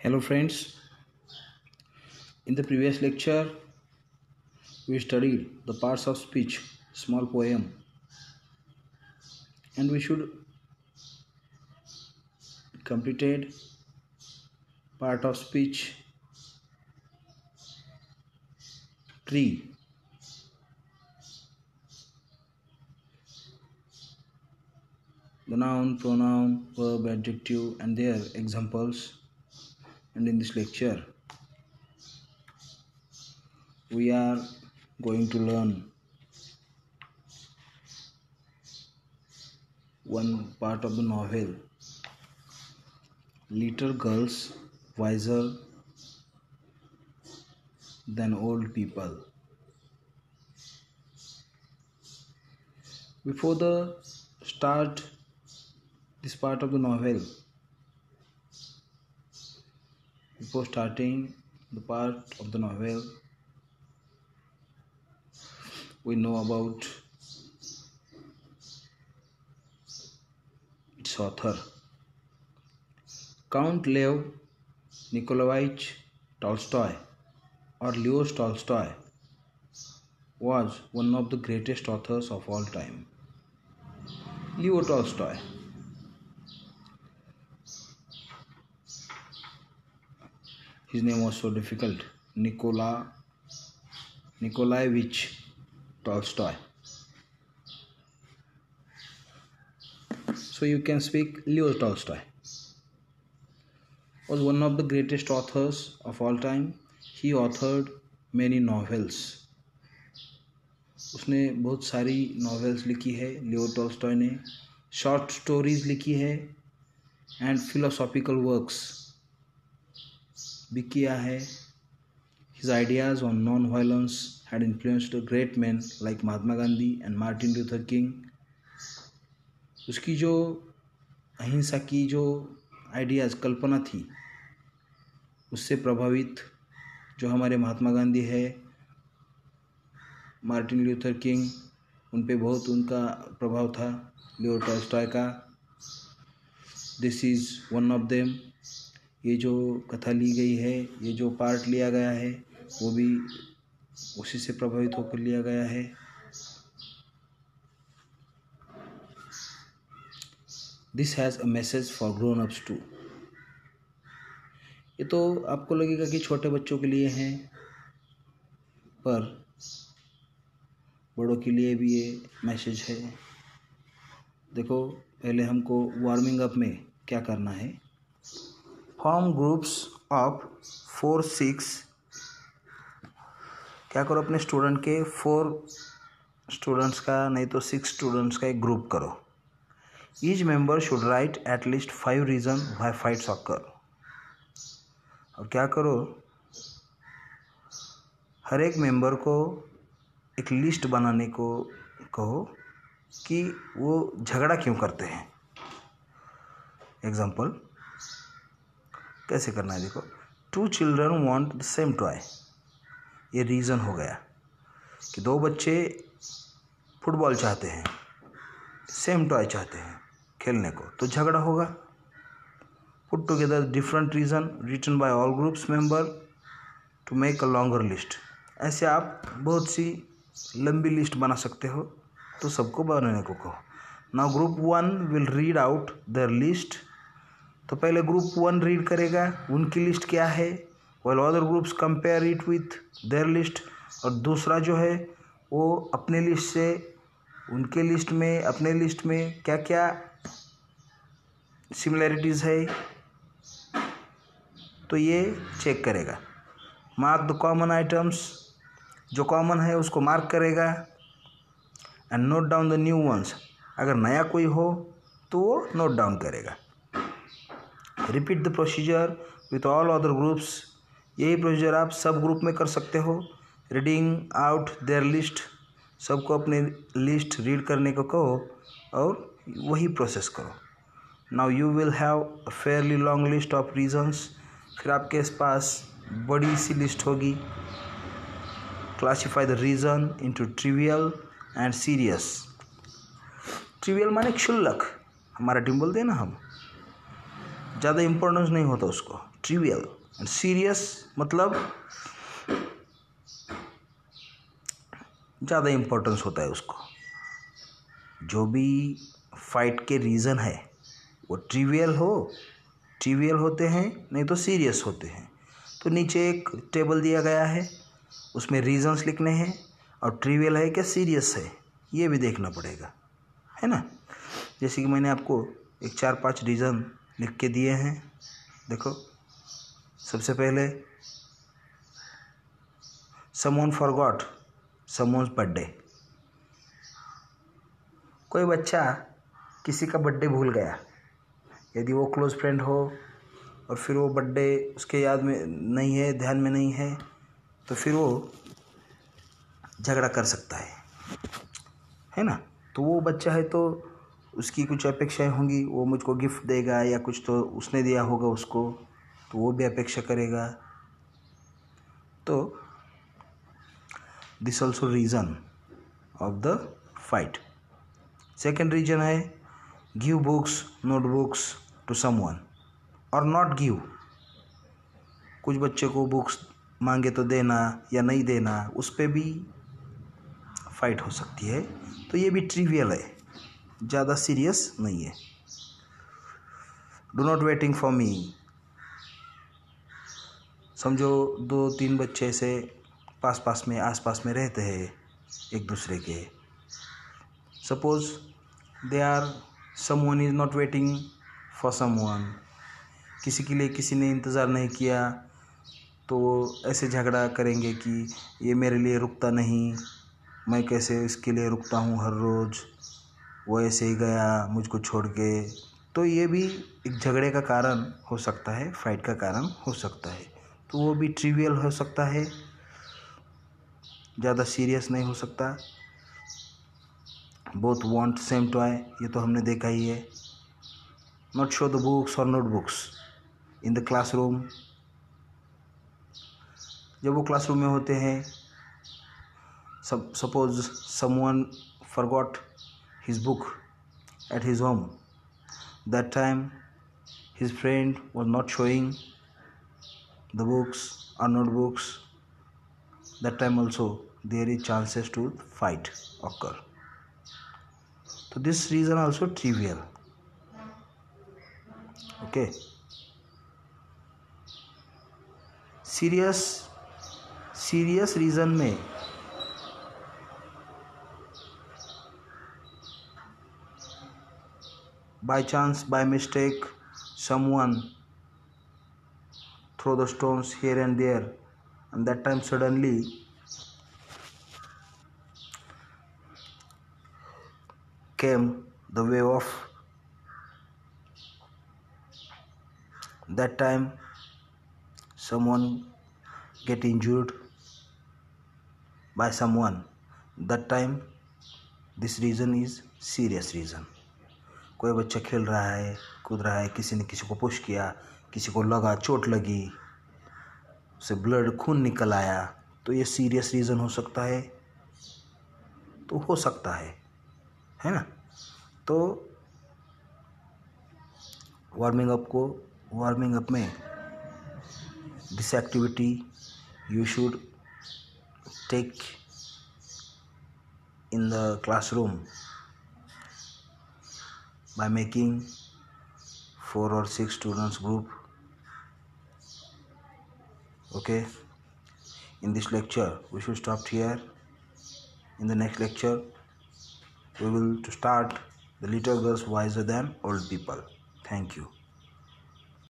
Hello friends, in the previous lecture we studied the parts of speech, small poem, and we should completed part of speech tree. The noun, pronoun, verb, adjective and their examples. And in this lecture we are going to learn one part of the novel, Little Girls Wiser Than Old People. Before the start this part of the novel, before starting the part of the novel, we know about its author. Count Lev Nikolaevich Tolstoy, or Leo Tolstoy, was one of the greatest authors of all time. Leo Tolstoy. His name was so difficult. Nikolaevich Tolstoy. So you can speak Leo Tolstoy. Was one of the greatest authors of all time. He authored many novels. उसने बहुत सारी novels लिखी है Leo Tolstoy ने, short stories लिखी है and philosophical works भी किया है. His ideas on non-violence had influenced great men like Mahatma Gandhi and Martin Luther king. उसकी जो अहिंसा की जो आइडियाज़ कल्पना थी उससे प्रभावित जो हमारे महात्मा गांधी है, मार्टिन लूथर किंग, उन पे बहुत उनका प्रभाव था लियो टॉल्स्टॉय का. This is one of them. ये जो कथा ली गई है, ये जो पार्ट लिया गया है वो भी उसी से प्रभावित होकर लिया गया है. This has a message for grown ups too. ये तो आपको लगेगा कि छोटे बच्चों के लिए हैं, पर बड़ों के लिए भी ये मैसेज है. देखो, पहले हमको वार्मिंग अप में क्या करना है. Form groups of 4-6. क्या करो, अपने स्टूडेंट के 4 स्टूडेंट्स का नहीं तो 6 स्टूडेंट्स का एक ग्रुप करो. Each member should write at least 5 reason why fights occur. और क्या करो, हर एक मेंबर को एक लिस्ट बनाने को कहो कि वो झगड़ा क्यों करते हैं. एग्जाम्पल कैसे करना है, देखो. 2 children want the same toy. ये रीज़न हो गया कि 2 बच्चे फुटबॉल चाहते हैं, सेम टॉय चाहते हैं खेलने को, तो झगड़ा होगा. Put together different reason written by all groups member to make a longer list. ऐसे आप बहुत सी लंबी लिस्ट बना सकते हो, तो सबको बनाने को कहो. Now group 1 will read out their list. तो पहले ग्रुप 1 रीड करेगा उनकी लिस्ट क्या है, while other groups compare it with their list. और दूसरा जो है वो अपने लिस्ट से उनके लिस्ट में, अपने लिस्ट में क्या क्या सिमिलैरिटीज़ है तो ये चेक करेगा. Mark the common items. जो कॉमन है उसको मार्क करेगा. And note down the new ones. अगर नया कोई हो तो वो नोट डाउन करेगा. Repeat the procedure with all other groups. यही प्रोसीजर आप सब ग्रुप में कर सकते हो. Reading out their list. सबको अपनी लिस्ट रीड करने को कहो और वही प्रोसेस करो. Now you will have a fairly long list of reasons. फिर आपके पास बड़ी सी लिस्ट होगी. Classify the reason into trivial and serious. Trivial माने क्षुल्लक, हमारा टीम बोलते हैं ना हम. ज़्यादा इम्पोर्टेंस नहीं होता उसको, ट्रिवियल। एंड सीरियस मतलब ज़्यादा इम्पोर्टेंस होता है उसको। जो भी फाइट के रीज़न है वो ट्रिवियल होते हैं, नहीं तो सीरियस होते हैं। तो नीचे एक टेबल दिया गया है, उसमें रीजंस लिखने हैं, और ट्रिवियल है क्या सीरियस है ये भी देखना पड़ेगा, है ना। जैसे कि मैंने आपको एक 4-5 रीज़न लिख के दिए हैं। देखो, सबसे पहले समवन फॉरगॉट समवन्स बर्थडे। कोई बच्चा किसी का बर्थडे भूल गया, यदि वो क्लोज फ्रेंड हो और फिर वो बर्थडे उसके याद में नहीं है, ध्यान में नहीं है, तो फिर वो झगड़ा कर सकता है ना। तो वो बच्चा है तो उसकी कुछ अपेक्षाएं होंगी, वो मुझको गिफ्ट देगा या कुछ तो उसने दिया होगा उसको, तो वो भी अपेक्षा करेगा। तो this also reason of the fight. Second reason है give books notebooks to someone और नॉट गिव। कुछ बच्चे को बुक्स मांगे तो देना या नहीं देना, उस पर भी फाइट हो सकती है। तो ये भी ट्रिवियल है, ज़्यादा सीरियस नहीं है। Do not waiting for me. समझो 2-3 बच्चे ऐसे आस पास में रहते हैं एक दूसरे के। Suppose they are someone is not waiting for someone. किसी के लिए किसी ने इंतज़ार नहीं किया, तो ऐसे झगड़ा करेंगे कि ये मेरे लिए रुकता नहीं, मैं कैसे इसके लिए रुकता हूँ हर रोज़, वो ऐसे ही गया मुझको छोड़ के। तो ये भी एक झगड़े का कारण हो सकता है, फाइट का कारण हो सकता है। तो वो भी ट्रिवियल हो सकता है, ज़्यादा सीरियस नहीं हो सकता। बोथ वांट सेम टॉय, ये तो हमने देखा ही है। नॉट शो द बुक्स और नोटबुक्स इन द क्लासरूम। जब वो क्लासरूम में होते हैं, suppose someone forgot his book at his home. That time his friend was not showing the books or notebooks. That time also there is chances to fight occur. So this reason also trivial. Okay. serious reason में by chance, by mistake, someone throw the stones here and there, and that time suddenly came the wave of that time someone get injured by someone. That time this reason is serious reason. कोई बच्चा खेल रहा है, कूद रहा है, किसी ने किसी को पुश किया, किसी को लगा, चोट लगी, उसे ब्लड खून निकल आया, तो ये सीरियस रीज़न हो सकता है। तो हो सकता है ना। तो वार्मिंग अप में this activity you should take in the classroom by making 4 or 6 students group. Okay, in this lecture we should stop here. In the next lecture we will to start the little girls wiser than old people. Thank you.